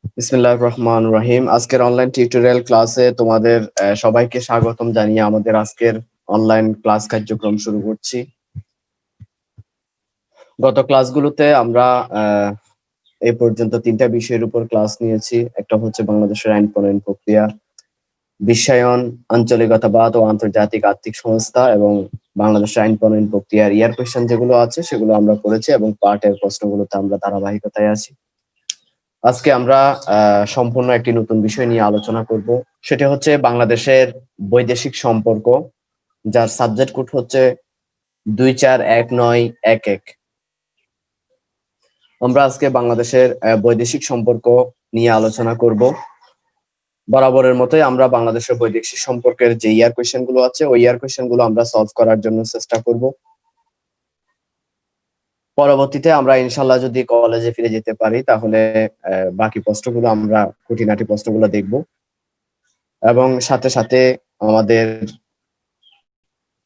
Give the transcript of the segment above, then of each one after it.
বিসমিল্লাহির রহমানির রহিম। আজকের অনলাইন টিউটোরিয়াল ক্লাসে তোমাদের সবাইকে স্বাগতম জানিয়ে আমাদের আজকের অনলাইন ক্লাস কার্যক্রম শুরু করছি। গত ক্লাসগুলোতে আমরা এই পর্যন্ত ৩টা বিষয়ের উপর ক্লাস নিয়েছি। একটা হচ্ছে বাংলাদেশের আইন প্রণয়ন প্রক্রিয়া, বিশ্বায়ন, আঞ্চলিকতাবাদ ও আন্তর্জাতিক আর্থিক সংস্থা এবং বাংলাদেশের আইন প্রণয়ন প্রক্রিয়ার ইয়ার কোয়েশ্চেন যেগুলো আছে সেগুলো আমরা করেছি এবং পার্টের প্রশ্নগুলোতে আমরা ধারাবাহিকতায় আছি। আজকে আমরা সম্পূর্ণ একটি নতুন বিষয় নিয়ে আলোচনা করব। সেটা হচ্ছে বাংলাদেশের বৈদেশিক সম্পর্ক, যার সাবজেক্ট কোড হচ্ছে 241911। আমরা আজকে বাংলাদেশের বৈদেশিক সম্পর্ক নিয়ে আলোচনা করব। বরাবরের মতোই আমরা বাংলাদেশের বৈদেশিক সম্পর্কের যে ইয়ার কোয়েশ্চেন গুলো আছে ওই ইয়ার কোয়েশ্চেন গুলো আমরা সলভ করার জন্য চেষ্টা করব। পরবর্তীতে আমরা ইনশাল্লাহ যদি কলেজে ফিরে যেতে পারি তাহলে বাকি প্রশ্নগুলো আমরা খুঁটিনাটি প্রশ্নগুলো দেখব এবং সাথে সাথে আমাদের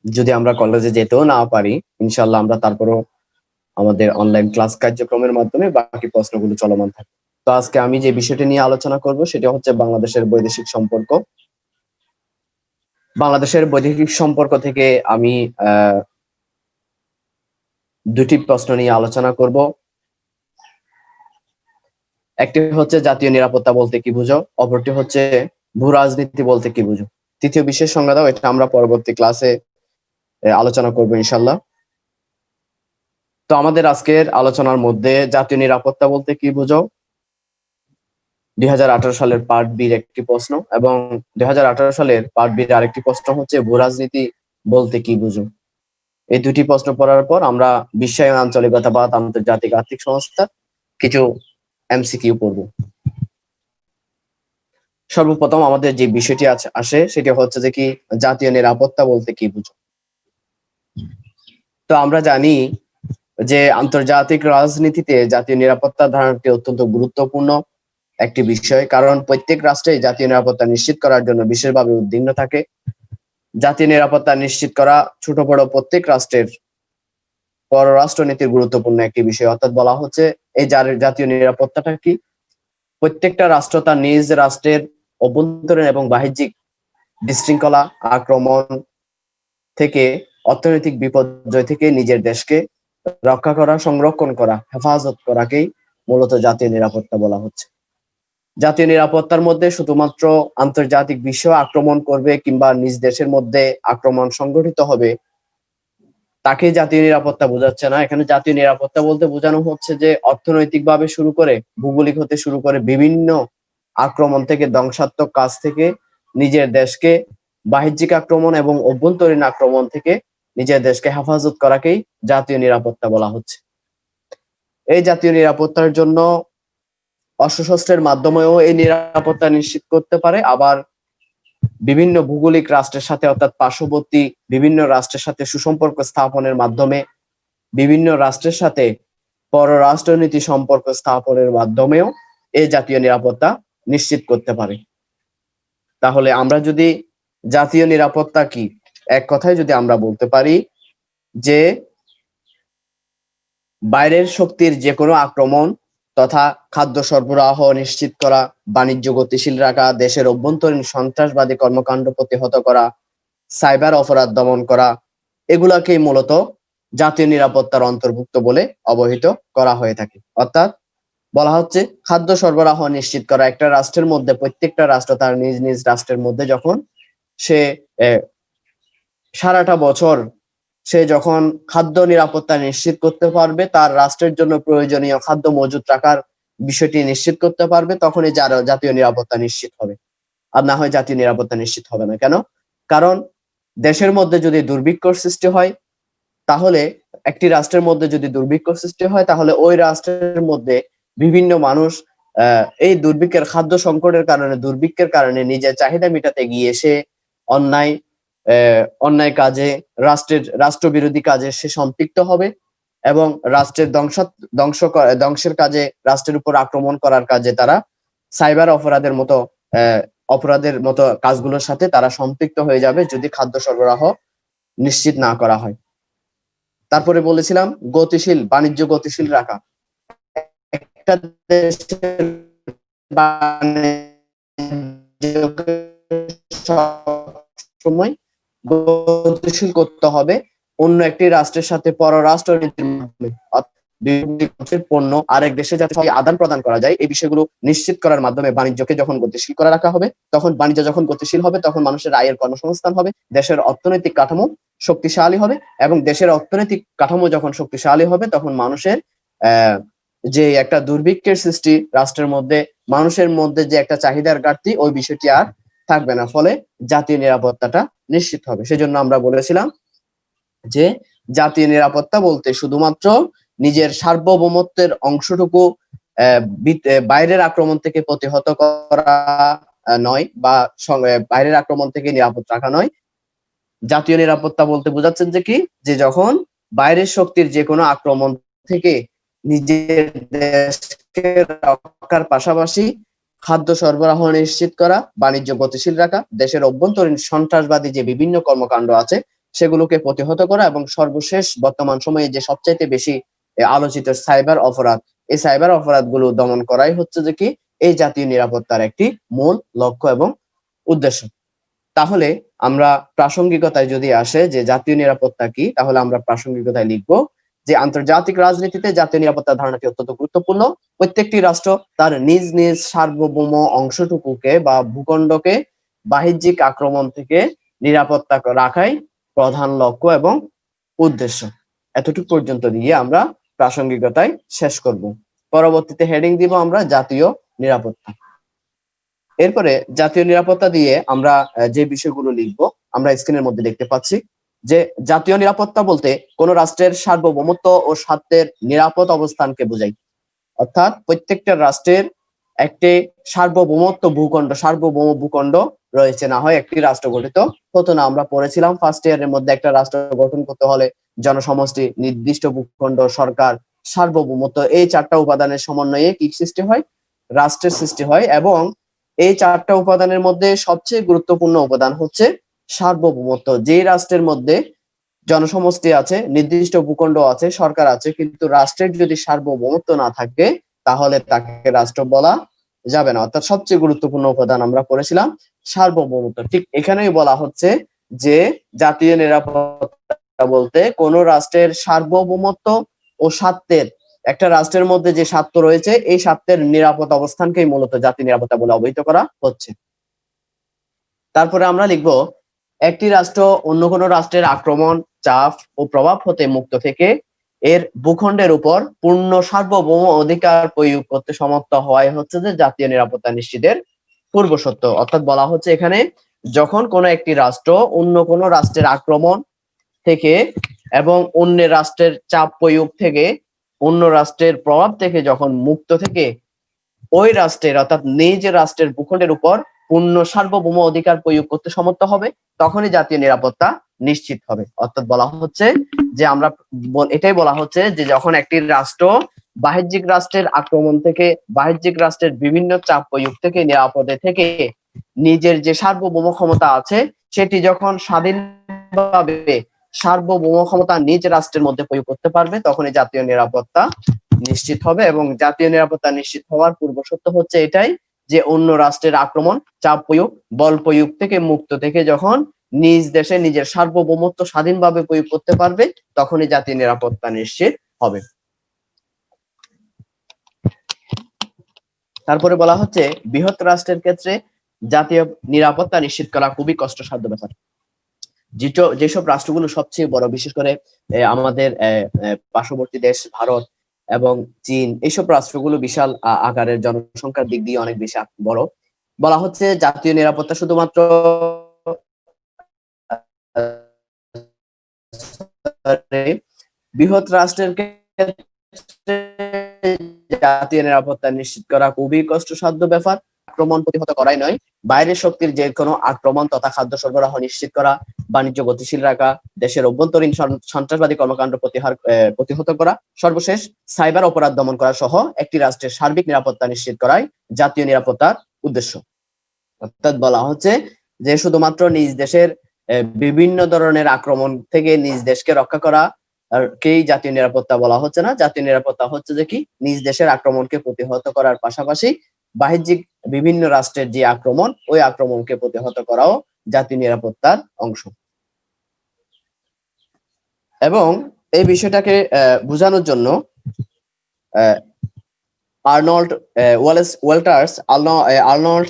যদি আমরা কলেজে যেতেও না পারি ইনশাল্লাহ আমরা তারপরও আমাদের অনলাইন ক্লাস কার্যক্রমের মাধ্যমে বাকি প্রশ্নগুলো চলমান থাকে। তো আজকে আমি যে বিষয়টি নিয়ে আলোচনা করব সেটা হচ্ছে বাংলাদেশের বৈদেশিক সম্পর্ক। বাংলাদেশের বৈদেশিক সম্পর্ক থেকে আমি দুটি প্রশ্ন নিয়ে আলোচনা করব। একটি হচ্ছে জাতীয় নিরাপত্তা বলতে কি বুঝো, অপরটি হচ্ছে ভূ রাজনীতি বলতে কি বুঝো। তৃতীয় বিশেষ সংজ্ঞা দাও, এটা আমরা পরবর্তী ক্লাসে আলোচনা করবো ইনশাল্লাহ। তো আমাদের আজকের আলোচনার মধ্যে জাতীয় নিরাপত্তা বলতে কি বুঝো 2018 সালের পার্ট বির একটি প্রশ্ন এবং 2018 সালের পার্ট বির আরেকটি প্রশ্ন হচ্ছে ভূ রাজনীতি বলতে কি বুঝো। এই দুটি প্রশ্ন পড়ার পর আমরা বিশ্বায়ন, আঞ্চলিকতাবাদ, আন্তর্জাতিক আর্থিক সংস্থা কিছু এমসিকিউ পড়ব। সর্বপ্রথম আমাদের যে বিষয়টি আসে সেটি হচ্ছে যে কি জাতীয় নিরাপত্তা বলতে কি বুঝো। তো আমরা জানি যে আন্তর্জাতিক রাজনীতিতে জাতীয় নিরাপত্তা ধারণাটি অত্যন্ত গুরুত্বপূর্ণ একটি বিষয়, কারণ প্রত্যেক রাষ্ট্রে জাতীয় নিরাপত্তা নিশ্চিত করার জন্য বিশেষভাবে উদ্বিগ্ন থাকে। জাতীয় নিরাপত্তা নিশ্চিত করা ছোট বড় প্রত্যেক রাষ্ট্রের পররাষ্ট্রনীতির গুরুত্বপূর্ণ একটি বিষয়। অর্থাৎ বলা হচ্ছে এই জাতীয় নিরাপত্তাটা কি প্রত্যেকটা রাষ্ট্র তার নিজ রাষ্ট্রের অভ্যন্তরীণ এবং বাহ্যিক বিশৃঙ্খলা, আক্রমণ থেকে, অর্থনৈতিক বিপর্যয় থেকে নিজের দেশকে রক্ষা করা, সংরক্ষণ করা, হেফাজত করাকেই মূলত জাতীয় নিরাপত্তা বলা হচ্ছে। জাতীয় নিরাপত্তার মধ্যে শুধুমাত্র আন্তর্জাতিক বিশ্ব আক্রমণ করবে কিংবা নিজ দেশের মধ্যে আক্রমণ সংগঠিত হবে তাকে জাতীয় নিরাপত্তা বোঝাচ্ছে না। এখানে জাতীয় নিরাপত্তা বলতে বোঝানো হচ্ছে যে অর্থনৈতিকভাবে শুরু করে, ভৌগোলিক হতে শুরু করে বিভিন্ন আক্রমণ থেকে, ধ্বংসাত্মক কাজ থেকে নিজের দেশকে বাহ্যিক আক্রমণ এবং অভ্যন্তরীণ আক্রমণ থেকে নিজের দেশকে হেফাজত করাকেই জাতীয় নিরাপত্তা বলা হচ্ছে। এই জাতীয় নিরাপত্তার জন্য অস্ত্রশস্ত্রের মাধ্যমেও এই নিরাপত্তা নিশ্চিত করতে পারে, আবার বিভিন্ন ভৌগোলিক রাষ্ট্রের সাথে অর্থাৎ পার্শ্ববর্তী বিভিন্ন রাষ্ট্রের সাথে সুসম্পর্ক স্থাপনের মাধ্যমে, বিভিন্ন রাষ্ট্রের সাথে পররাষ্ট্রনীতি সম্পর্ক স্থাপনের মাধ্যমেও এই জাতীয় নিরাপত্তা নিশ্চিত করতে পারে। তাহলে আমরা যদি জাতীয় নিরাপত্তা কি এক কথায় যদি আমরা বলতে পারি যে বাইরের শক্তির যে কোনো আক্রমণ তথা খাদ্য সরবরাহ নিশ্চিত করা, বাণিজ্য গতিশীল রাখা, দেশের অভ্যন্তরীণ সন্ত্রাসবাদী কর্মকাণ্ড প্রতিহত করা, সাইবার অপরাধ দমন করা, এগুলাকেই মূলত জাতীয় নিরাপত্তার অন্তর্ভুক্ত বলে অবহিত করা হয়ে থাকে। অর্থাৎ বলা হচ্ছে খাদ্য সরবরাহ নিশ্চিত করা। একটা রাষ্ট্রের মধ্যে প্রত্যেকটা রাষ্ট্র তার নিজ নিজ রাষ্ট্রের মধ্যে যখন সে সারাটা বছর সে যখন খাদ্য নিরাপত্তা নিশ্চিত করতে পারবে, তার রাষ্ট্রের জন্য প্রয়োজনীয় খাদ্য মজুত রাখার বিষয়টি নিশ্চিত করতে পারবে, তখনই জাতীয় নিরাপত্তা নিশ্চিত হবে। আর না হয় জাতীয় নিরাপত্তা নিশ্চিত হবে না। কেন? কারণ দেশের মধ্যে যদি দুর্ভিক্ষর সৃষ্টি হয়, তাহলে একটি রাষ্ট্রের মধ্যে যদি দুর্ভিক্ষ সৃষ্টি হয় তাহলে ওই রাষ্ট্রের মধ্যে বিভিন্ন মানুষ এই দুর্ভিক্ষের, খাদ্য সংকটের কারণে, দুর্ভিক্ষের কারণে নিজের চাহিদা মেটাতে গিয়ে সে অন্যায় অন্যায় কাজে, রাষ্ট্রবিরোধী কাজে সে সম্পৃক্ত হবে এবং রাষ্ট্রের ধ্বংসের কাজে, রাষ্ট্রের উপর আক্রমণ করার কাজে তারা সাইবার অপরাধের মতো কাজগুলোর সাথে তারা সম্পৃক্ত হয়ে যাবে যদি খাদ্য সরবরাহ নিশ্চিত না করা হয়। তারপরে বলেছিলাম বাণিজ্য গতিশীল রাখা। একটা দেশের বাণিজ্যকে সবসময় গতিশীল করতে হবে অন্য একটি রাষ্ট্রের সাথে পররাষ্ট্র নীতির মাধ্যমে। পণ্য আরেক দেশে যাতে আদান প্রদান করা যায় এই বিষয়গুলো নিশ্চিত করার মাধ্যমে বাণিজ্যকে যখন গতিশীল করে রাখা হবে, তখন বাণিজ্য যখন গতিশীল হবে তখন মানুষের আয়ের কর্মসংস্থান হবে, দেশের অর্থনৈতিক কাঠামো শক্তিশালী হবে, এবং দেশের অর্থনৈতিক কাঠামো যখন শক্তিশালী হবে তখন মানুষের যে একটা দুর্ভিক্ষের সৃষ্টি রাষ্ট্রের মধ্যে, মানুষের মধ্যে যে একটা চাহিদার ঘাটতি, ওই বিষয়টি আর থাকবে না, ফলে জাতীয় নিরাপত্তাটা নিশ্চিত হবে। সেজন্য আমরা বলেছিলাম যে জাতীয় নিরাপত্তা বলতে শুধুমাত্র নিজের সার্বভৌমত্বের অংশটুকু বাইরের আক্রমণ থেকে প্রতিহত করা নয়, বা বাইরের আক্রমণ থেকে নিরাপদ রাখা নয়। জাতীয় নিরাপত্তা বলতে বোঝাচ্ছেন যে কি, যে যখন বাইরের শক্তির যে কোনো আক্রমণ থেকে নিজের দেশকে রক্ষার পাশাপাশি খাদ্য সরবরাহ নিশ্চিত করা, বাণিজ্য গতিশীল রাখা, দেশের অভ্যন্তরীণ সন্ত্রাসবাদী যে বিভিন্ন কর্মকাণ্ড আছে সেগুলোকে প্রতিহত করা, এবং সর্বশেষ বর্তমান সময়ে যে সবচাইতে বেশি আলোচিত সাইবার অপরাধ, এই সাইবার অপরাধগুলো দমন করাই হচ্ছে যে কি এই জাতীয় নিরাপত্তার একটি মূল লক্ষ্য এবং উদ্দেশ্য। তাহলে আমরা প্রাসঙ্গিকতায় যদি আসে যে জাতীয় নিরাপত্তা কি, তাহলে আমরা প্রাসঙ্গিকতায় লিখবো যে আন্তর্জাতিক রাজনীতিতে জাতীয় নিরাপত্তার ধারণাটি অত্যন্ত গুরুত্বপূর্ণ। প্রত্যেকটি রাষ্ট্র তার নিজ নিজ সার্বভৌম অংশটুকুকে বা ভূখণ্ডকে বাহ্যিক আক্রমণ থেকে নিরাপত্তা রাখাই প্রধান লক্ষ্য এবং উদ্দেশ্য। এতটুকু পর্যন্ত দিয়ে আমরা প্রাসঙ্গিকতায় শেষ করব। পরবর্তীতে হেডিং দিব আমরা জাতীয় নিরাপত্তা। এরপরে জাতীয় নিরাপত্তা দিয়ে আমরা যে বিষয়গুলো লিখবো আমরা স্ক্রিনের মধ্যে দেখতে পাচ্ছি যে জাতীয় নিরাপত্তা বলতে কোন রাষ্ট্রের সার্বভৌমত্ব ও স্বার্থের নিরাপদ অবস্থানকে বোঝায়। অর্থাৎ প্রত্যেকটা রাষ্ট্রের একটি সার্বভৌমত্ব সার্বভৌম ভূখণ্ড রয়েছে, না হয় একটি রাষ্ট্র গঠিত হতো না। আমরা পড়েছিলাম ফার্স্ট ইয়ারের মধ্যে একটা রাষ্ট্র গঠন করতে হলে জনসমষ্টি, নির্দিষ্ট ভূখণ্ড, সরকার, সার্বভৌমত্ব, এই চারটা উপাদানের সমন্বয়ে কি সৃষ্টি হয়, রাষ্ট্রের সৃষ্টি হয়। এবং এই চারটা উপাদানের মধ্যে সবচেয়ে গুরুত্বপূর্ণ উপাদান হচ্ছে সার্বভৌমত্ব। যে রাষ্ট্রের মধ্যে জনসমষ্টি আছে, নির্দিষ্ট ভূখণ্ড আছে, সরকার আছে, কিন্তু রাষ্ট্রের যদি সার্বভৌমত্ব না থাকে তাহলে তাকে রাষ্ট্র বলা যাবে না। অর্থাৎ সবচেয়ে গুরুত্বপূর্ণ উপাদান আমরা পড়েছিলাম সার্বভৌমত্ব। ঠিক এখানেই বলা হচ্ছে যে জাতীয় নিরাপত্তা বলতে কোন রাষ্ট্রের সার্বভৌমত্ব ও স্বার্থের, একটা রাষ্ট্রের মধ্যে যে স্বার্থ রয়েছে এই স্বার্থের নিরাপদ অবস্থানকেই মূলত জাতীয় নিরাপত্তা বলে অবহিত করা হচ্ছে। তারপরে আমরা লিখব একটি রাষ্ট্র অন্য কোনো রাষ্ট্রের আক্রমণ, চাপ ও প্রভাব হতে মুক্ত থেকে এর ভূখণ্ডের উপর পূর্ণ সার্বভৌম অধিকার প্রয়োগ করতে সমর্থ হওয়াই হচ্ছে যে জাতীয় নিরাপত্তা নিশ্চিতের পূর্বশর্ত। অর্থাৎ বলা হচ্ছে এখানে যখন কোনো একটি রাষ্ট্র অন্য কোনো রাষ্ট্রের আক্রমণ থেকে এবং অন্য রাষ্ট্রের চাপ প্রয়োগ থেকে, অন্য রাষ্ট্রের প্রভাব থেকে যখন মুক্ত থেকে ওই রাষ্ট্রের অর্থাৎ নিজ রাষ্ট্রের ভূখণ্ডের উপর পূর্ণ সার্বভৌম অধিকার প্রয়োগ করতে সমর্থ হবে, তখনই জাতীয় নিরাপত্তা নিশ্চিত হবে। অর্থাৎ বলা হচ্ছে যে আমরা এটাই বলা হচ্ছে যে যখন একটি রাষ্ট্র বাহ্যিক রাষ্ট্রের আক্রমণ থেকে, বাহ্যিক রাষ্ট্রের বিভিন্ন চাপ প্রয়োগ থেকে নিরাপদে থেকে নিজের যে সার্বভৌম ক্ষমতা আছে সেটি যখন স্বাধীনভাবে সার্বভৌম ক্ষমতা নিজ রাষ্ট্রের মধ্যে প্রয়োগ করতে পারবে, তখনই জাতীয় নিরাপত্তা নিশ্চিত হবে। এবং জাতীয় নিরাপত্তা নিশ্চিত হওয়ার পূর্বশর্ত হচ্ছে এটাই যে অন্য রাষ্ট্রের আক্রমণ, চাপ প্রয়োগ, বল প্রয়োগ থেকে মুক্ত থেকে যখন নিজ দেশে নিজের সার্বভৌমত্ব স্বাধীনভাবে প্রয়োগ করতে পারবে, তখনই জাতীয় নিরাপত্তা নিশ্চিত হবে। তারপরে বলা হচ্ছে বৃহৎ রাষ্ট্রের ক্ষেত্রে জাতীয় নিরাপত্তা নিশ্চিত করা খুবই কষ্টসাধ্য ব্যাপার। যেসব রাষ্ট্রগুলো সবচেয়ে বড়, বিশেষ করে আমাদের পার্শ্ববর্তী দেশ ভারত এবং চীন, এইসব রাষ্ট্রগুলো বিশাল আকারের, জনসংখ্যার দিক দিয়ে অনেক বেশি বড়। বলা হচ্ছে জাতীয় নিরাপত্তা শুধুমাত্র বৃহৎ রাষ্ট্রের ক্ষেত্রে জাতীয় নিরাপত্তা নিশ্চিত করা খুবই কষ্টসাধ্য ব্যাপার। আক্রমণ প্রতিহত করাই নয়, বাইরের শক্তির যে কোনো আক্রমণ তথা খাদ্য সরবরাহ নিশ্চিত করা, বাণিজ্য গতিশীল রাখা, দেশের অভ্যন্তরীণ সন্ত্রাসবাদী কর্মকাণ্ড প্রতিহত করা, সর্বশেষ সাইবার অপরাধ দমন করা সহ একটি রাষ্ট্রের সার্বিক নিরাপত্তা নিশ্চিত করাই জাতীয় নিরাপত্তার উদ্দেশ্য। অর্থাৎ বলা হচ্ছে যে শুধুমাত্র নিজ দেশের বিভিন্ন ধরনের আক্রমণ থেকে নিজ দেশকে রক্ষা করা কেই জাতীয় নিরাপত্তা বলা হচ্ছে না। জাতীয় নিরাপত্তা হচ্ছে যে কি নিজ দেশের আক্রমণকে প্রতিহত করার পাশাপাশি বাহ্যিক বিভিন্ন রাষ্ট্রের যে আক্রমণ, ওই আক্রমণকে প্রতিহত করাও জাতীয় নিরাপত্তার অংশ। এবং এই বিষয়টাকে বোঝানোর জন্য আর্নল্ড ওয়াল্টার্স আর্নল্ড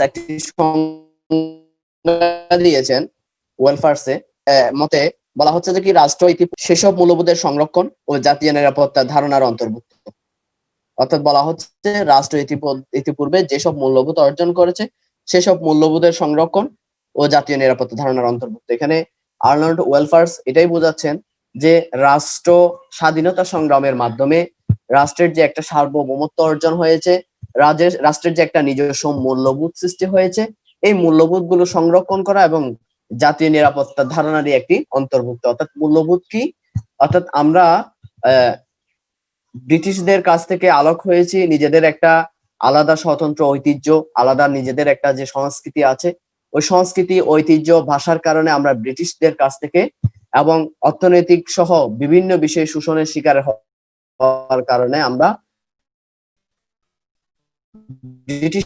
একটি সংজ্ঞা দিয়েছেন ওয়েলফেয়ারসে। মতে বলা হচ্ছে যে কি রাষ্ট্র সেসব মূল্যবোধের সংরক্ষণ ও জাতীয় নিরাপত্তার ধারণার অন্তর্ভুক্ত। অর্থাৎ বলা হচ্ছে রাষ্ট্র ইতিপূর্বে যেসব মূল্যবোধ অর্জন করেছে সেসব মূল্যবোধের সংরক্ষণ ও জাতীয় নিরাপত্তা ধারণার অন্তর্ভুক্ত। এখানে আর্নল্ড ওয়েলফেয়ার্স এটাই বোঝাচ্ছেন যে রাষ্ট্র স্বাধীনতা সংগ্রামের মাধ্যমে রাষ্ট্রের যে একটা সার্বভৌমত্ব অর্জন হয়েছে, রাষ্ট্রের যে একটা নিজস্ব মূল্যবোধ সৃষ্টি হয়েছে, এই মূল্যবোধ গুলো সংরক্ষণ করা এবং জাতীয় নিরাপত্তার ধারণারই একটি অন্তর্ভুক্ত। অর্থাৎ মূল্যবোধ কি? অর্থাৎ আমরা ব্রিটিশদের কাছ থেকে আলোক হয়েছি, নিজেদের একটা আলাদা স্বতন্ত্র ঐতিহ্য, আলাদা নিজেদের একটা যে সংস্কৃতি আছে, ওই সংস্কৃতি, ঐতিহ্য, ভাষার কারণে আমরা ব্রিটিশদের কাছ থেকে এবং অর্থনৈতিক সহ বিভিন্ন বিষয়ে শোষণের শিকার হওয়ার কারণে আমরা ব্রিটিশ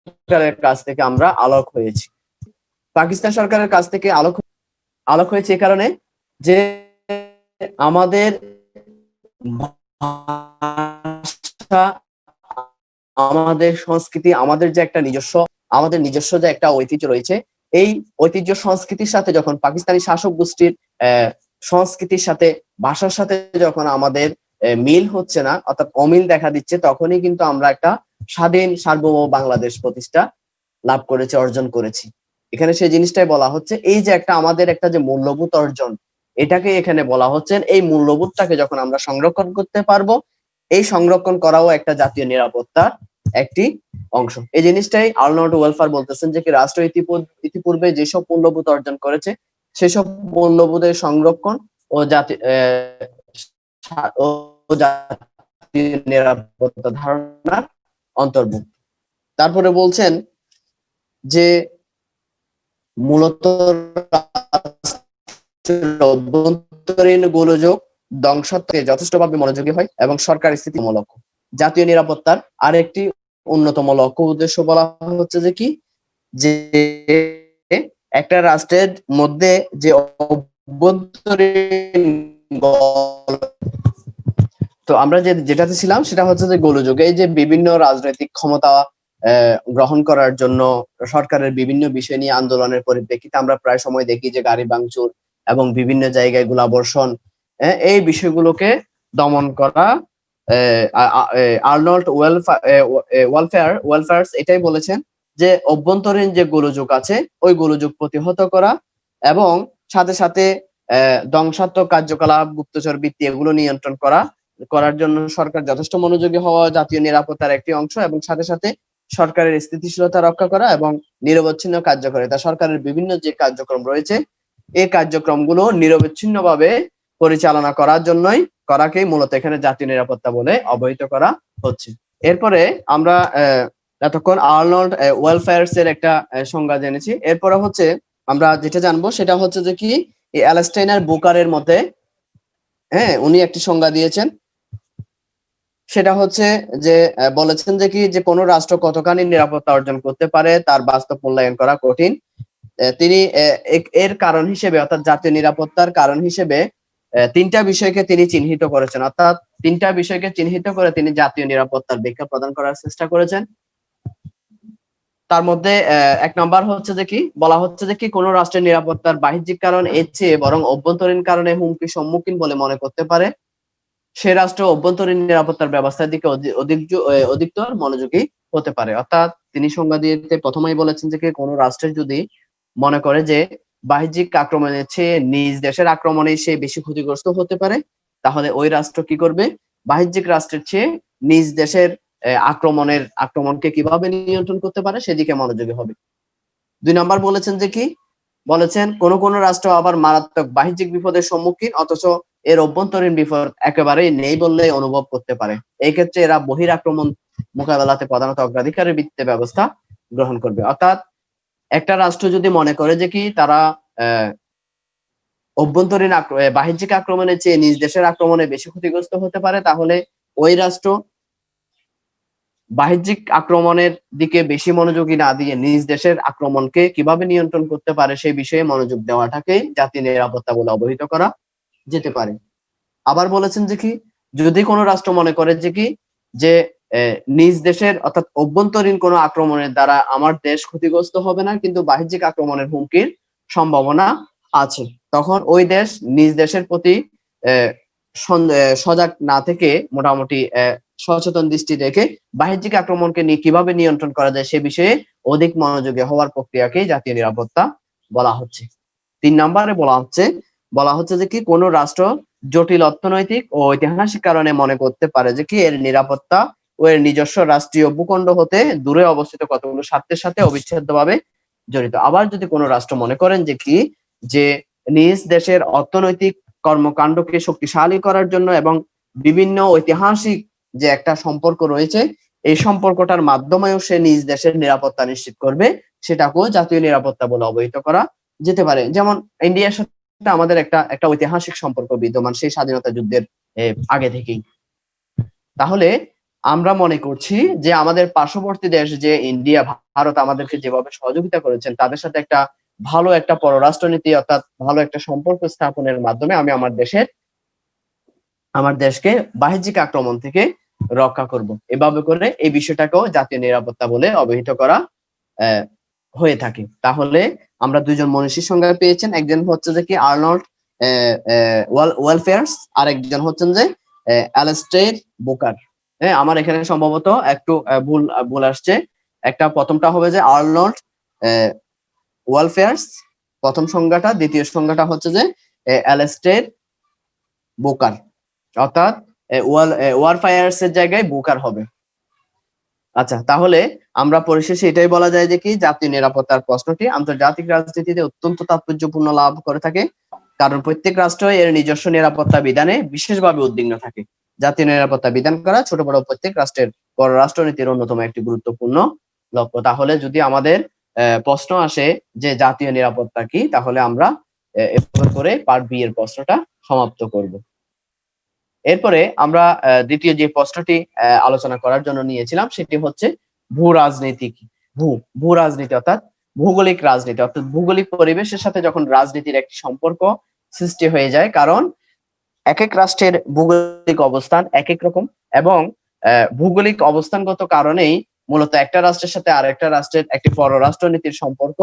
সরকারের কাছ থেকে আমরা আলোক হয়েছি। পাকিস্তান সরকারের কাছ থেকে আলোক হয়েছে এই কারণে যে আমাদের ভাষা, আমাদের সংস্কৃতি, আমাদের যে একটা নিজস্ব যে একটা ঐতিহ্য রয়েছে, এই ঐতিহ্য সংস্কৃতির সাথে যখন পাকিস্তানি শাসক গোষ্ঠীর সংস্কৃতির সাথে, ভাষার সাথে যখন আমাদের মিল হচ্ছে না, অর্থাৎ অমিল দেখা দিচ্ছে, তখনই কিন্তু আমরা একটা স্বাধীন সার্বভৌম বাংলাদেশ প্রতিষ্ঠা লাভ করেছি, অর্জন করেছি। এখানে সেই জিনিসটাই বলা হচ্ছে, এই যে একটা আমাদের একটা যে মূল্যবোধ অর্জন, এটাকে এখানে বলা হচ্ছে, এই মূল্যবোধটাকে যখন আমরা সংরক্ষণ করতে পারবো, এই সংরক্ষণ করাও একটা জাতীয় নিরাপত্তার একটি অংশ। এই জিনিসটাই আর্নল্ড ওয়েলফেয়ার বলতেছেন যে কি রাষ্ট্র ইতিপূর্বে যেসব মূল্যবোধ অর্জন করেছে সেসব মূল্যবোধের সংরক্ষণ ও জাতীয় নিরাপত্তা ধারণার অন্তর্ভুক্ত। তারপরে বলছেন যে মূলত অভ্যন্তরীণ গোলযোগ ধ্বংসাত্মকে যথেষ্টভাবে মনোযোগী হয় এবং সরকার স্থিতিমূলক। জাতীয় নিরাপত্তার আরেকটি অন্যতম লক্ষ্য উদ্দেশ্য বলা হচ্ছে যে কি, যে একটা রাষ্ট্রের মধ্যে যে অভ্যন্তরীণ তো আমরা যেটাতে ছিলাম সেটা হচ্ছে যে গোলযোগ। এই যে বিভিন্ন রাজনৈতিক ক্ষমতা গ্রহণ করার জন্য সরকারের বিভিন্ন বিষয় নিয়ে আন্দোলনের পরিপ্রেক্ষিতে আমরা প্রায় সময় দেখি যে গাড়ি ভাঙচুর এবং বিভিন্ন জায়গায় গোলাবর্ষণ, এই বিষয়গুলোকে দমন করা। আর্নল্ড ওয়েলফেয়ার এটাই বলেছেন যে অভ্যন্তরীণ যে গোলযোগ আছে ওই গোলযোগ প্রতিহত করা এবং সাথে সাথে ধ্বংসাত্মক কার্যকলাপ, গুপ্তচর বৃত্তি এগুলো নিয়ন্ত্রণ করার জন্য সরকার যথেষ্ট মনোযোগী হওয়া জাতীয় নিরাপত্তার একটি অংশ, এবং সাথে সাথে সরকারের স্থিতিশীলতা রক্ষা করা এবং নিরবচ্ছিন্ন কার্যকারিতা। সরকারের বিভিন্ন যে কার্যক্রম রয়েছে এই কার্যক্রমগুলো নিরবচ্ছিন্নভাবে পরিচালনা করাকেই মূলত এখানে জাতীয় নিরাপত্তা বলে অবহিত করা হচ্ছে। এরপরে আমরা এতক্ষণ আর্নল্ড ওয়েলফেয়ার্স এর একটা সংজ্ঞা জেনেছি। এরপরে হচ্ছে আমরা যেটা জানবো সেটা হচ্ছে যে কি অ্যালেস্টাইনার বুকারের মতে, উনি একটি সংজ্ঞা দিয়েছেন, সেটা হচ্ছে যে বলেছেন যে কি যে কোনো রাষ্ট্র কতখানি নিরাপত্তা অর্জন করতে পারে তার বাস্তব মূল্যায়ন করা কঠিন। তিনি এর কারণ হিসেবে, অর্থাৎ জাতীয় নিরাপত্তার কারণ হিসেবে তিনটা বিষয়কে তিনি চিহ্নিত করেছেন। অর্থাৎ তিনটা বিষয়কে চিহ্নিত করে তিনি জাতীয় নিরাপত্তার ব্যাখ্যা প্রদান করার চেষ্টা করেছেন। তার মধ্যে এক নাম্বার হচ্ছে যে কি বলা হচ্ছে যে কি কোন রাষ্ট্রের নিরাপত্তার বাহ্যিক কারণ এর চেয়ে বরং অভ্যন্তরীণ কারণে হুমকির সম্মুখীন বলে মনে করতে পারে, সে রাষ্ট্র অভ্যন্তরীণ নিরাপত্তার ব্যবস্থার দিকে অধিকতর মনোযোগী হতে পারে। অর্থাৎ তিনি সংজ্ঞা দিয়ে প্রথমেই বলেছেন যে কোন রাষ্ট্রের যদি মনে করে যে বাহ্যিক আক্রমণের চেয়ে নিজ দেশের আক্রমণে সে বেশি ক্ষতিগ্রস্ত হতে পারে, তাহলে ওই রাষ্ট্র কি করবে, বাহ্যিক রাষ্ট্রের চেয়ে নিজ দেশের আক্রমণকে কিভাবে নিয়ন্ত্রণ করতে পারে সেদিকে মনোযোগী হবে। 2 নাম্বার বলেছেন যে কি বলেছেন কোন কোন রাষ্ট্র আবার মারাত্মক বাহ্যিক বিপদের সম্মুখীন অথচ এর অভ্যন্তরীণ বিপদ একেবারেই নেই বললেই অনুভব করতে পারে। এই ক্ষেত্রে এরা বহির আক্রমণ মোকাবেলাতে প্রধানত অগ্রাধিকারের ভিত্তিতে ব্যবস্থা গ্রহণ করবে। অর্থাৎ একটা রাষ্ট্র যদি মনে করে যে কি তারা অভ্যন্তরীণ বাহ্যিক আক্রমণের চেয়ে নিজ দেশের আক্রমণে বেশি ক্ষতিগ্রস্ত হতে পারে, তাহলে ওই রাষ্ট্র বাহ্যিক আক্রমণের দিকে বেশি মনোযোগী না দিয়ে নিজ দেশের আক্রমণকে কিভাবে নিয়ন্ত্রণ করতে পারে সেই বিষয়ে মনোযোগ দেওয়াটাকেই জাতীয় নিরাপত্তা বলে অবহিত করা যেতে পারে। আবার বলেছেন যে কি যদি কোনো রাষ্ট্র মনে করে যে কি যে নিজ দেশের অর্থাৎ অভ্যন্তরীণ কোনো আক্রমণের দ্বারা আমার দেশ ক্ষতিগ্রস্ত হবে না, কিন্তু বাহ্যিক আক্রমণের হুমকির সম্ভাবনা আছে, তখন ওই দেশ নিজ দেশের প্রতি সজাগ না থেকে মোটামুটি সচেতন দৃষ্টি রেখে বাহ্যিক আক্রমণকে কিভাবে নিয়ন্ত্রণ করা যায় সে বিষয়ে অধিক মনোযোগী হওয়ার প্রক্রিয়াকেই জাতীয় নিরাপত্তা বলা হচ্ছে। 3 নম্বরে বলা হচ্ছে যে কি কোনো রাষ্ট্র জটিল অর্থনৈতিক ও ঐতিহাসিক কারণে মনে করতে পারে যে কি এর নিরাপত্তা ও এর নিজস্ব রাষ্ট্রীয় ভূখণ্ড হতে দূরে অবস্থিত কতগুলো স্বার্থের সাথে অবিচ্ছেদ্যভাবে জড়িত। আবার যদি কোনো রাষ্ট্র মনে করেন যে কি যে নিজ দেশের অর্থনৈতিক কর্মকাণ্ডকে শক্তিশালী করার জন্য এবং বিভিন্ন ঐতিহাসিক যে একটা সম্পর্ক রয়েছে এই সম্পর্কটার মাধ্যমেও সে নিজ দেশের নিরাপত্তা নিশ্চিত করবে, সেটাকেও জাতীয় নিরাপত্তা বলে অবহিত করা যেতে পারে। যেমন ইন্ডিয়ার সাথে আমাদের একটা ঐতিহাসিক সম্পর্ক বিদ্যমান সেই স্বাধীনতা যুদ্ধের আগে থেকেই। তাহলে আমরা মনে করছি যে আমাদের পার্শ্ববর্তী দেশ যে ইন্ডিয়া, ভারত আমাদেরকে যেভাবে সহযোগিতা করেছেন তাদের সাথে একটা ভালো একটা পররাষ্ট্রনীতি অর্থাৎ ভালো একটা সম্পর্ক স্থাপনের মাধ্যমে আমি আমার দেশকে বাহ্যিক আক্রমণ থেকে রক্ষা করব। এভাবে করে এই বিষয়টাকেও জাতীয় নিরাপত্তা বলে অবহিত করা হয়ে থাকে। তাহলে আমরা দুইজন মনীষীর সংজ্ঞা পেয়েছেন, একজন হচ্ছে যে কি আর্নল্ড ওয়েলফেয়ার্স, আর একজন হচ্ছেন যে অ্যালাস্টেইর বুকার। হ্যাঁ, আমার এখানে সম্ভবত একটু ভুল আসছে। প্রথমটা হবে যে আর্নল্ড ওয়েলফেয়ার্স প্রথম সংজ্ঞাটা, দ্বিতীয় সংজ্ঞাটা হচ্ছে যে অ্যালাস্টেইর বুকার, অর্থাৎ ওয়ারফায়ার্স এর জায়গায় বুকার হবে। আচ্ছা, তাহলে আমরা পরিশেষে এটাই বলা যায় যে কি জাতীয় নিরাপত্তার প্রশ্নটি আন্তর্জাতিক রাজনীতিতে অত্যন্ত তাৎপর্যপূর্ণ লাভ করে থাকে, কারণ প্রত্যেক রাষ্ট্র এর নিজস্ব নিরাপত্তা বিধানে বিশেষভাবে উদ্বিগ্ন থাকে। জাতীয় নিরাপত্তা বিধান করা ছোট বড় প্রত্যেক রাষ্ট্রের পররাষ্ট্রনীতির অন্যতম একটি গুরুত্বপূর্ণ লক্ষ্য। তাহলে যদি আমাদের প্রশ্ন আসে যে জাতীয় নিরাপত্তা কি, তাহলে আমরা এভাবে করে পার্ট বি এর প্রশ্নটা সমাপ্ত করব। এরপরে আমরা দ্বিতীয় যে প্রশ্নটি আলোচনা করার জন্য নিয়েছিলাম সেটি হচ্ছে ভূ রাজনীতি কি। ভূ রাজনীতি অর্থাৎ ভৌগোলিক রাজনীতি, অর্থাৎ ভৌগোলিক পরিবেশের সাথে যখন রাজনীতির একটি সম্পর্ক সৃষ্টি হয়ে যায়, কারণ এক এক রাষ্ট্রের ভৌগোলিক অবস্থান এক এক রকম এবং ভৌগোলিক অবস্থানগত কারণেই মূলত একটা রাষ্ট্রের সাথে আরেকটা রাষ্ট্রের একটি পররাষ্ট্রনীতির সম্পর্ক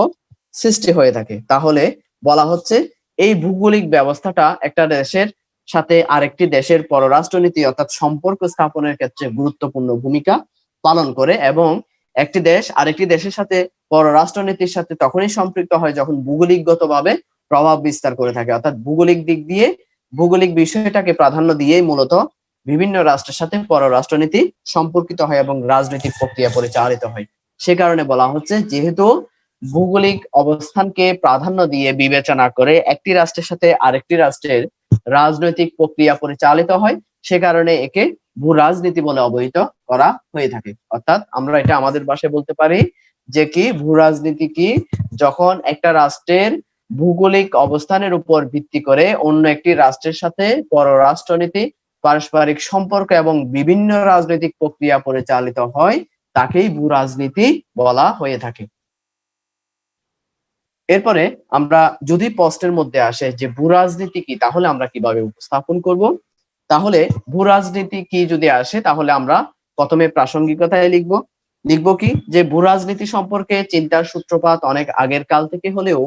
সৃষ্টি হয়ে থাকে। তাহলে বলা হচ্ছে এই ভৌগোলিক ব্যবস্থাটা একটা দেশের সাথে আরেকটি দেশের পররাষ্ট্রনীতি অর্থাৎ সম্পর্ক স্থাপনের ক্ষেত্রে গুরুত্বপূর্ণ ভূমিকা পালন করে, এবং একটি দেশ আরেকটি দেশের সাথে পররাষ্ট্রনীতির সাথে তখনই সম্পৃক্ত হয় যখন ভৌগোলিকগতভাবে প্রভাব বিস্তার করে থাকে, অর্থাৎ ভৌগোলিক দিক দিয়ে ভৌগোলিক বিষয়টাকে প্রাধান্য দিয়েই মূলত বিভিন্ন রাষ্ট্রের সাথে পররাষ্ট্রনীতি সম্পর্কিত হয় এবং রাজনৈতিক প্রক্রিয়া পরিচালিত হয়। সে কারণে বলা হচ্ছে যেহেতু ভৌগোলিক অবস্থানকে প্রাধান্য দিয়ে বিবেচনা করে একটি রাষ্ট্রের সাথে আরেকটি রাষ্ট্রের রাজনৈতিক প্রক্রিয়া পরিচালিত হয়, সে কারণে একে ভূ রাজনীতি বলে অবহিত করা হয়ে থাকে। অর্থাৎ আমরা এটা আমাদের ভাষায় বলতে পারি যে কি ভূ রাজনীতি কি, যখন একটা রাষ্ট্রের ভৌগোলিক অবস্থানের উপর ভিত্তি করে অন্য একটি রাষ্ট্রের সাথে পররাষ্ট্রনীতি, পারস্পরিক সম্পর্ক এবং বিভিন্ন রাজনৈতিক প্রক্রিয়া পরিচালিত হয়, তাকেই ভূ রাজনীতি বলা হয়ে থাকে। এরপরে আমরা যদি প্রশ্নের মধ্যে আসে যে ভূ রাজনীতি কি, তাহলে আমরা কিভাবে উপস্থাপন করব। তাহলে ভূ রাজনীতি কি যদি আসে, তাহলে আমরা প্রথমে প্রাসঙ্গিকতায় লিখবো কি যে ভূ রাজনীতি সম্পর্কে চিন্তার সূত্রপাত অনেক আগের কাল থেকে হলেও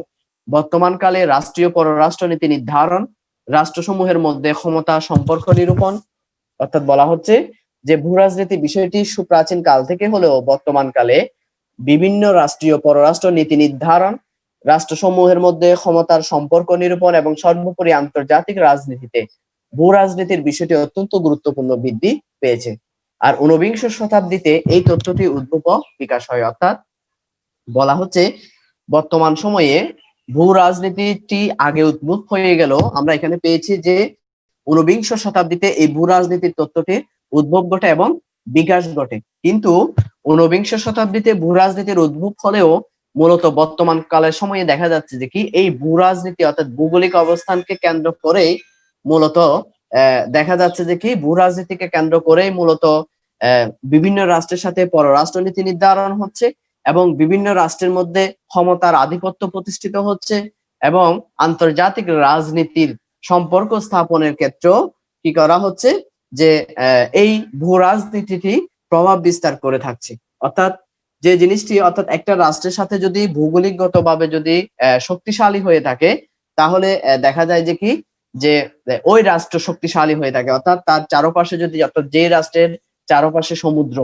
বর্তমান কালে রাষ্ট্রীয় পররাষ্ট্রনীতি নির্ধারণ, রাষ্ট্রসমূহের মধ্যে ক্ষমতা সম্পর্ক নিরূপণ, অর্থাৎ বলা হচ্ছে যে ভূ রাজনীতি বিষয়টি সুপ্রাচীন কাল থেকে হলেও বর্তমান কালে বিভিন্ন রাষ্ট্রীয় পররাষ্ট্র নীতি নির্ধারণ, রাষ্ট্রসমূহের মধ্যে ক্ষমতার সম্পর্ক নিরূপণ এবং সর্বোপরি আন্তর্জাতিক রাজনীতিতে ভূ রাজনীতির বিষয়টি অত্যন্ত গুরুত্বপূর্ণ বৃদ্ধি পেয়েছে। আর ঊনবিংশ শতাব্দীতে এই তথ্যটি উদ্ভব বিকাশ হয়, অর্থাৎ বলা হচ্ছে বর্তমান সময়ে ভূ রাজনীতিটি আগে উদ্ভব হয়ে গেল, আমরা এখানে পেয়েছি যে ঊনবিংশ শতাব্দীতে এই ভূ রাজনীতির তত্ত্বটির উদ্ভব ঘটে এবং বিকাশ ঘটে। কিন্তু ঊনবিংশ শতাব্দীতে ভূ রাজনীতির উদ্ভব হলেও মূলত বর্তমান কালের সময়ে দেখা যাচ্ছে যে কি এই ভূ রাজনীতি অর্থাৎ ভৌগোলিক অবস্থানকে কেন্দ্র করেই মূলত দেখা যাচ্ছে যে কি ভূ রাজনীতিকে কেন্দ্র করেই মূলত বিভিন্ন রাষ্ট্রের সাথে পররাষ্ট্রনীতি নির্ধারণ হচ্ছে এবং বিভিন্ন রাষ্ট্রের মধ্যে ক্ষমতার আধিপত্য প্রতিষ্ঠিত হচ্ছে এবং আন্তর্জাতিক রাজনীতির সম্পর্ক স্থাপনের ক্ষেত্রেও কি করা হচ্ছে যে এই ভূ রাজনীতিটি প্রভাব বিস্তার করে থাকছে। অর্থাৎ যে জিনিসটি অর্থাৎ একটা রাষ্ট্রের সাথে যদি ভৌগোলিকগতভাবে যদি শক্তিশালী হয়ে থাকে তাহলে দেখা যায় যে কি যে ওই রাষ্ট্র শক্তিশালী হয়ে থাকে, অর্থাৎ তার চারপাশে যদি অর্থাৎ যে রাষ্ট্রের চারপাশে সমুদ্র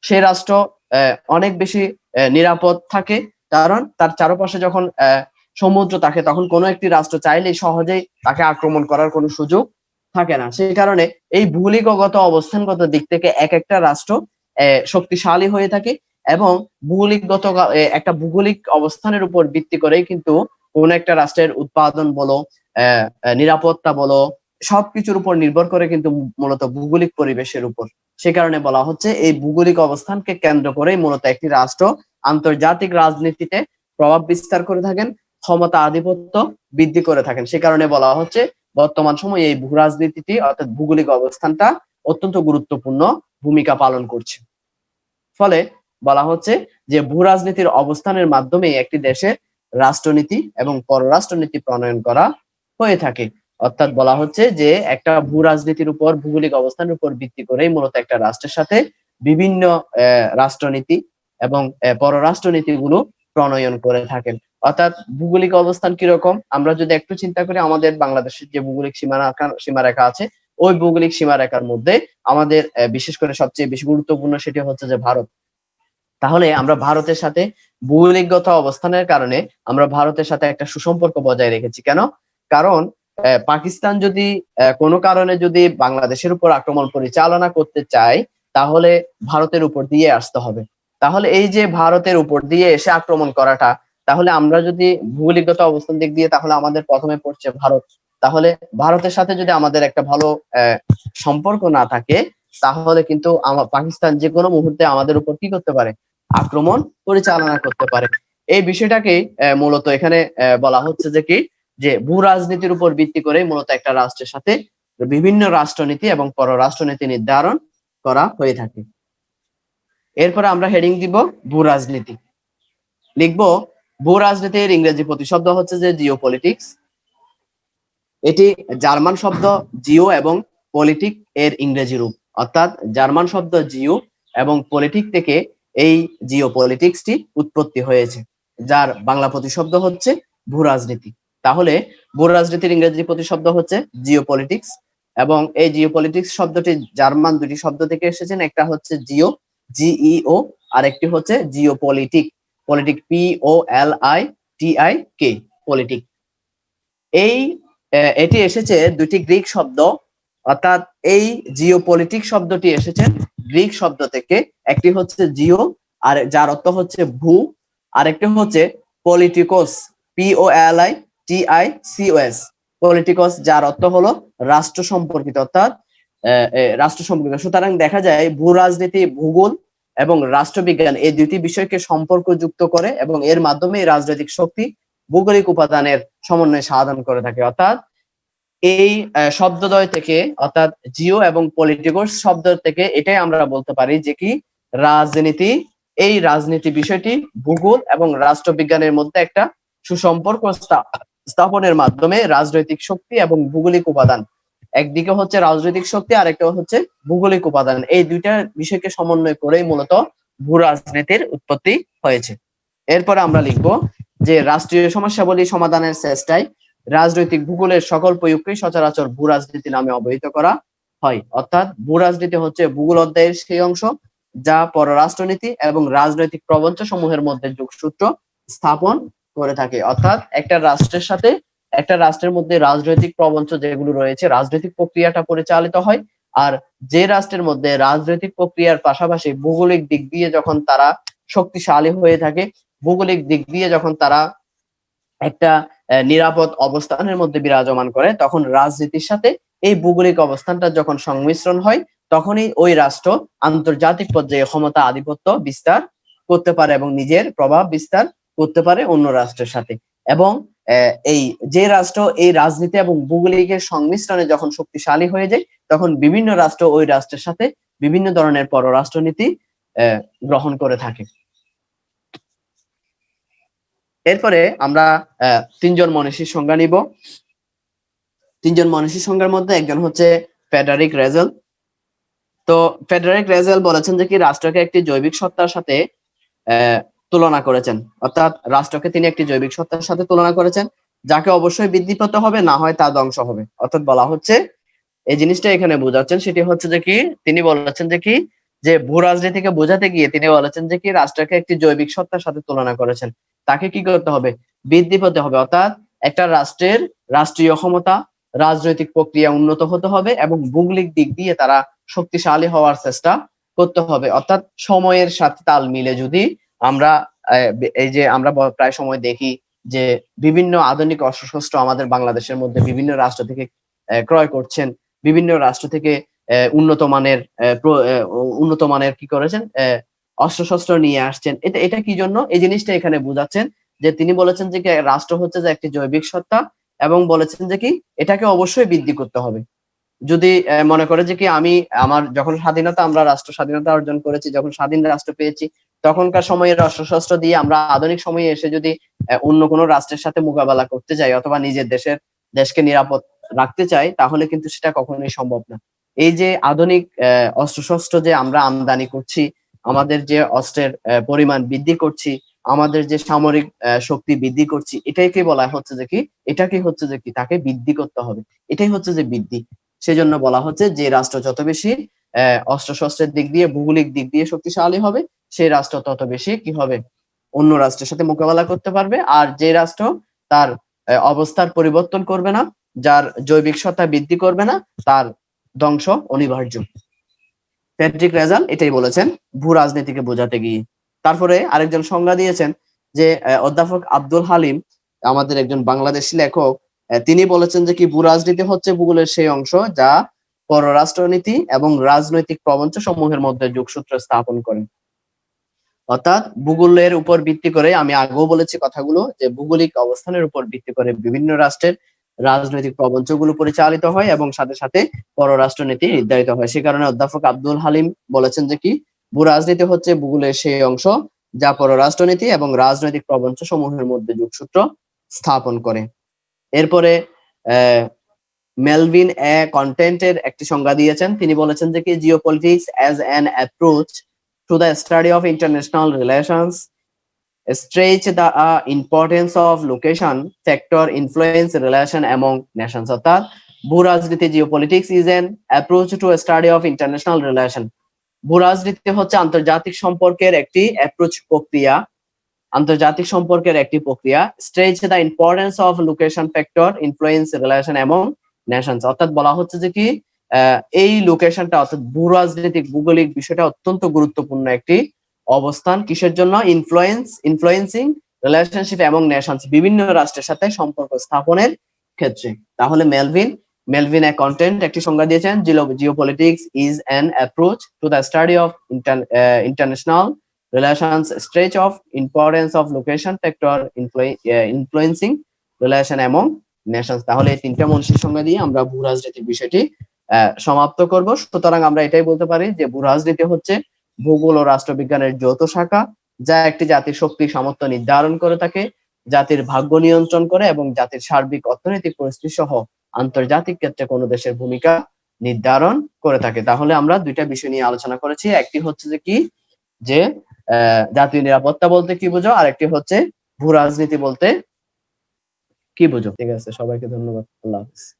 সেই রাষ্ট্র অনেক বেশি নিরাপদ থাকে, কারণ তার চারপাশে যখন সমুদ্র থাকে তখন কোনো একটি রাষ্ট্র চাইলেই সহজেই তাকে আক্রমণ করার কোনো সুযোগ থাকে না। সেই কারণে এই ভৌগোলিকগত অবস্থানগত দিক থেকে এক একটা রাষ্ট্র শক্তিশালী হয়ে থাকে এবং ভৌগোলিকগত একটা ভৌগোলিক অবস্থানের উপর ভিত্তি করেই কিন্তু কোন একটা রাষ্ট্রের উৎপাদন বলো, নিরাপত্তা বলো, সবকিছুর উপর নির্ভর করে কিন্তু মূলত ভৌগোলিক পরিবেশের উপর। সে কারণে বলা হচ্ছে এই ভৌগোলিক অবস্থানকে কেন্দ্র করেই মূলত একটি রাষ্ট্র আন্তর্জাতিক রাজনীতিতে প্রভাব বিস্তার করে থাকেন, ক্ষমতা আধিপত্য বৃদ্ধি করে থাকেন। সে কারণে বলা হচ্ছে বর্তমান সময়ে এই ভূ রাজনীতিটি অর্থাৎ ভৌগোলিক অবস্থানটা অত্যন্ত গুরুত্বপূর্ণ ভূমিকা পালন করছে। ফলে বলা হচ্ছে যে ভূ রাজনীতির অবস্থানের মাধ্যমে একটি দেশের রাষ্ট্রনীতি এবং পররাষ্ট্রনীতি প্রণয়ন করা হয়ে থাকে। অর্থাৎ বলা হচ্ছে যে একটা ভূ রাজনীতির উপর ভৌগোলিক অবস্থানের উপর ভিত্তি করেই মূলত একটা রাষ্ট্রের সাথে বিভিন্ন রাষ্ট্রনীতি এবং পররাষ্ট্রনীতি গুলো প্রণয়ন করে থাকেন। অর্থাৎ ভৌগোলিক অবস্থান কিরকম আমরা যদি একটু চিন্তা করি, আমাদের বাংলাদেশের যে ভৌগোলিক সীমারেখা আছে ওই ভৌগোলিক সীমারেখার মধ্যে আমাদের বিশেষ করে সবচেয়ে বেশি গুরুত্বপূর্ণ সেটি হচ্ছে যে ভারত। তাহলে আমরা ভারতের সাথে ভৌগোলিকগত অবস্থানের কারণে আমরা ভারতের সাথে একটা সুসম্পর্ক বজায় রেখেছি। কেন? কারণ পাকিস্তান যদি কোনো কারণে যদি বাংলাদেশের উপর আক্রমণ পরিচালনা করতে চায় তাহলে ভারতের উপর দিয়ে আসতে হবে। তাহলে এই যে ভারতের উপর দিয়ে এসে আক্রমণ করাটা, তাহলে আমরা যদি ভৌগোলিকগত অবস্থান দিক দিয়ে তাহলে আমাদের প্রথমে পড়ছে ভারত। তাহলে ভারতের সাথে যদি আমাদের একটা ভালো সম্পর্ক না থাকে তাহলে কিন্তু পাকিস্তান যে কোনো মুহূর্তে আমাদের উপর কি করতে পারে, আক্রমণ পরিচালনা করতে পারে। এই বিষয়টাকে মূলত এখানে বলা হচ্ছে যে কি যে ভূ রাজনীতির উপর ভিত্তি করে মূলত একটা রাষ্ট্রের সাথে বিভিন্ন রাষ্ট্রনীতি এবং পররাষ্ট্রনীতি নির্ধারণ করা হয়ে থাকে। এরপরে আমরা হেডিং দিব ভূ রাজনীতি। লিখবো ভূ রাজনীতির ইংরেজি প্রতিশব্দ হচ্ছে যে জিওপলিটিক্স। এটি জার্মান শব্দ জিও এবং পলিটিক এর ইংরেজি রূপ, অর্থাৎ জার্মান শব্দ জিও এবং পলিটিক থেকে এই জিওপলিটিক্সটি উৎপত্তি হয়েছে, যার বাংলা প্রতিশব্দ হচ্ছে ভূ রাজনীতি। তাহলে ভূ রাজনীতির ইংরেজি প্রতিশব্দ হচ্ছে জিওপলিটিক্স এবং এই জিওপলিটিক্স শব্দটি জার্মান দুটি শব্দ থেকে এসেছেন, একটা হচ্ছে জিও জিইও আর একটি হচ্ছে জিওপলিটিক পলিটিক POLITIK পলিটিক। এই এটি এসেছে দুটি গ্রিক শব্দ, অর্থাৎ এই জিওপলিটিক শব্দটি এসেছে গ্রিক শব্দ থেকে। একটি হচ্ছে জিও আর যার অর্থ হচ্ছে ভূ, আরেকটি হচ্ছে পলিটিকোস POLITICOS পলিটিকস যার অর্থ হলো রাষ্ট্র সম্পর্কিত, অর্থাৎ রাষ্ট্র সম্পর্কিত। সুতরাং দেখা যায় ভূ রাজনীতি, ভূগোল এবং রাষ্ট্রবিজ্ঞান এই দুটি বিষয়কে সম্পর্ক যুক্ত করে এবং এর মাধ্যমে রাজনৈতিক শক্তি ভৌগোলিক উপাদানের সমন্বয় সাধন করে থাকে। অর্থাৎ এই শব্দদ্বয় থেকে অর্থাৎ জিও এবং পলিটিকস শব্দ থেকে এটাই আমরা বলতে পারি যে কি রাজনীতি, এই রাজনীতি বিষয়টি ভূগোল এবং রাষ্ট্রবিজ্ঞানের মধ্যে একটা সুসম্পর্ক স্থাপনের মাধ্যমে রাজনৈতিক শক্তি এবং ভৌগোলিক উপাদান, একদিকে হচ্ছে রাজনৈতিক শক্তি আর একটা হচ্ছে ভৌগোলিক উপাদান, এই দুইটা বিষয়কে সমন্বয় করেই মূলত ভূ রাজনীতির উৎপত্তি হয়েছে। এরপরে আমরা লিখবো যে রাষ্ট্রীয় সমস্যাবলী সমাধানের চেষ্টায় রাজনৈতিক ভূগোলের সকল প্রয়োগকে সচরাচর ভূ রাজনীতি নামে অবহিত করা হয়। অর্থাৎ ভূ রাজনীতি হচ্ছে ভূগোল অধ্যায়ের সেই অংশ যা পররাষ্ট্রনীতি এবং রাজনৈতিক প্রবঞ্চ সমূহের মধ্যে যোগসূত্র স্থাপন করে থাকে। অর্থাৎ একটা রাষ্ট্রের সাথে একটা রাষ্ট্রের মধ্যে রাজনৈতিক প্রবঞ্চ যেগুলো রয়েছে, রাজনৈতিক প্রক্রিয়াটা পরিচালিত হয়, আর যে রাষ্ট্রের মধ্যে রাজনৈতিক প্রক্রিয়ার পাশাপাশি ভৌগোলিক দিক দিয়ে যখন তারা শক্তিশালী হয়ে থাকে, ভৌগোলিক দিক দিয়ে যখন তারা একটা নিরাপদ অবস্থানের মধ্যে বিরাজমান করে, তখন রাজনীতির সাথে এই ভৌগোলিক অবস্থানটা যখন সংমিশ্রণ হয় তখনই ওই রাষ্ট্র আন্তর্জাতিক পর্যায়ে ক্ষমতা আধিপত্য বিস্তার করতে পারে এবং নিজের প্রভাব বিস্তার করতে পারে অন্য রাষ্ট্রের সাথে। এবং এই যে রাষ্ট্র এই রাজনীতি এবং ভৌগোলিকের সংমিশ্রণে যখন শক্তিশালী হয়ে যায়, তখন বিভিন্ন রাষ্ট্র ওই রাষ্ট্রের সাথে বিভিন্ন ধরনের পররাষ্ট্রনীতি গ্রহণ করে থাকে। এরপরে আমরা তিনজন মনীষীর সংজ্ঞা নিব। তিনজন মনীষীর সংজ্ঞার মধ্যে একজন হচ্ছে ফ্রেডারিক রেজেল। তো ফ্রেডারিক রেজেল বলেছেন যে কি রাষ্ট্রকে একটি জৈবিক সত্তার সাথে তুলনা করেছেন, অর্থাৎ রাষ্ট্রকে তিনি একটি জৈবিক সত্তার সাথে তুলনা করেছেন, যাকে অবশ্যই বৃদ্ধি পেতে হবে, না হয় তা ধ্বংস হবে। অর্থাৎ বলা হচ্ছে এই জিনিসটা এখানে বোঝাচ্ছেন সেটি হচ্ছে যে কি তিনি বলেছেন যে কি যে ভূ রাজনীতিকে বোঝাতে গিয়ে তিনি বলেছেন যে কি রাষ্ট্রকে একটি জৈবিক সত্তার সাথে তুলনা করেছেন, তাকে কি করতে হবে, বৃদ্ধি পেতে হবে। অর্থাৎ একটা রাষ্ট্রের রাষ্ট্রীয় ক্ষমতা, রাজনৈতিক প্রক্রিয়া উন্নত হতে হবে এবং ভৌগোলিক দিক দিয়ে তারা শক্তিশালী হওয়ার চেষ্টা করতে হবে। অর্থাৎ সময়ের সাথে তাল মিলে যদি আমরা এই যে আমরা প্রায় সময় দেখি যে বিভিন্ন আধুনিক অস্ত্রশস্ত্র আমাদের বাংলাদেশের মধ্যে বিভিন্ন রাষ্ট্র থেকে ক্রয় করছেন, বিভিন্ন রাষ্ট্র থেকে উন্নত মানের কি করেছেন অস্ত্রশস্ত্র নিয়ে আসছেন। এটা কি জন্য এই জিনিসটা এখানে বোঝাচ্ছেন যে তিনি বলেছেন যে রাষ্ট্র হচ্ছে যে একটি জৈবিক সত্তা এবং বলেছেন যে কি এটাকে অবশ্যই বৃদ্ধি করতে হবে। যদি মনে করে যে কি আমি আমার যখন স্বাধীনতা আমরা রাষ্ট্র স্বাধীনতা অর্জন করেছি, যখন স্বাধীন রাষ্ট্র পেয়েছি, তখনকার সময়ের অস্ত্রশস্ত্র দিয়ে আমরা আধুনিক সময়ে এসে যদি অন্য কোনো রাষ্ট্রের সাথে মোকাবেলা করতে চাই অথবা নিজের দেশকে নিরাপদ রাখতে চাই, তাহলে কিন্তু সেটা কখনোই সম্ভব না। এই যে আধুনিক অস্ত্রশস্ত্র যে আমরা আমদানি করছি, আমাদের যে অস্ত্রের পরিমাণ বৃদ্ধি করছি, আমাদের যে সামরিক শক্তি বৃদ্ধি করছি, এটাকে বলা হচ্ছে যে কি এটাকে হচ্ছে যে কি তাকে বৃদ্ধি করতে হবে। এটাই হচ্ছে যে বৃদ্ধি। সেজন্য বলা হচ্ছে যে রাষ্ট্র যত বেশি অস্ত্রশস্ত্রের দিক দিয়ে ভৌগোলিক দিক দিয়ে শক্তিশালী হবে, সেই রাষ্ট্র তত বেশি কি হবে, অন্য রাষ্ট্রের সাথে মোকাবেলা করতে পারবে। আর যে রাষ্ট্র তার অবস্থার পরিবর্তন করবে না, যার জৈবিক সত্তা বৃদ্ধি করবে না, তার ধ্বংস অনিবার্য। ফ্রেডরিক রেজাল এটাই বলেছেন ভূ রাজনীতিকে বোঝাতে গিয়ে। তারপরে আরেকজন সংজ্ঞা দিয়েছেন যে অধ্যাপক আব্দুল হালিম, আমাদের একজন বাংলাদেশী লেখক, তিনি বলেছেন যে কি ভূ রাজনীতি হচ্ছে ভূগোলের সেই অংশ যা পররাষ্ট্রনীতি এবং রাজনৈতিক প্রবঞ্চ সমূহের মধ্যে যোগসূত্র স্থাপন করে। অর্থাৎ ভূগোলের উপর ভিত্তি করে, আমি আগেও বলেছি কথাগুলো, যে ভৌগোলিক অবস্থানের উপর ভিত্তি করে বিভিন্ন রাষ্ট্রের রাজনৈতিক প্রবঞ্চগুলো পরিচালিত হয় এবং সাথে সাথে পররাষ্ট্রনীতি নির্ধারিত হয়। সে কারণে অধ্যাপক আব্দুল হালিম বলেছেন যে কি ভূ রাজনীতি হচ্ছে ভূগোলের সেই অংশ যা পররাষ্ট্রনীতি এবং রাজনৈতিক প্রবঞ্চ সমূহের মধ্যে যোগসূত্র স্থাপন করে। এরপরে মেলভিন কন্টেন্টের একটি সংজ্ঞা দিয়েছেন। তিনি বলেছেন যে কি geopolitics as an approach to the study of international relations stretch the importance of location factor influence relation among nations. অর্থাৎ ভূরাজনীতি geopolitics is an approach to study of international relation. ভূরাজনীতি হচ্ছে আন্তর্জাতিক সম্পর্কের একটি অ্যাপ্রোচ প্রক্রিয়া, আন্তর্জাতিক সম্পর্কের একটি প্রক্রিয়া। Stretch the importance of location factor influence relation among Nations. অর্থাৎ বলা হচ্ছে যে কি এই লোকেশনটা অর্থাৎ ভূরাজনৈতিক ভৌগোলিক বিষয়টা অত্যন্ত গুরুত্বপূর্ণ একটি অবস্থান। কিসের জন্য? ইনফ্লুয়েন্সিং রিলেশনশিপ এবং নেশনস, বিভিন্ন রাষ্ট্রের সাথে সম্পর্ক স্থাপনের ক্ষেত্রে। তাহলে মেলভিন এ কন্টেন্ট একটি সংজ্ঞা দিয়েছেন, geopolitics is an approach to the study of international relations stretch of importance of location factor influencing relation among nations। তাহলে এই তিনটা মনীষীর সংজ্ঞা দিয়ে আমরা ভূ রাজনীতির বিষয়টি সমাপ্ত করব। সুতরাং আমরা এটাই বলতে পারি যে ভূ রাজনীতি হচ্ছে ভূগোল ও রাষ্ট্রবিজ্ঞানের যৌথ শাখা, যা একটি জাতির শক্তি সামর্থ্য নির্ধারণ করে থাকে, জাতির ভাগ্য নিয়ন্ত্রণ করে এবং জাতির সার্বিক অর্থনৈতিক পরিস্থিতি সহ আন্তর্জাতিক ক্ষেত্রে কোনো দেশের ভূমিকা নির্ধারণ করে থাকে। তাহলে আমরা দুইটা বিষয় নিয়ে আলোচনা করেছি। একটি হচ্ছে যে কি যে জাতীয় নিরাপত্তা বলতে কি বুঝো, আরেকটি হচ্ছে ভূ রাজনীতি বলতে কি বুঝো। ঠিক আছে, সবাইকে ধন্যবাদ। আল্লাহ হাফেজ।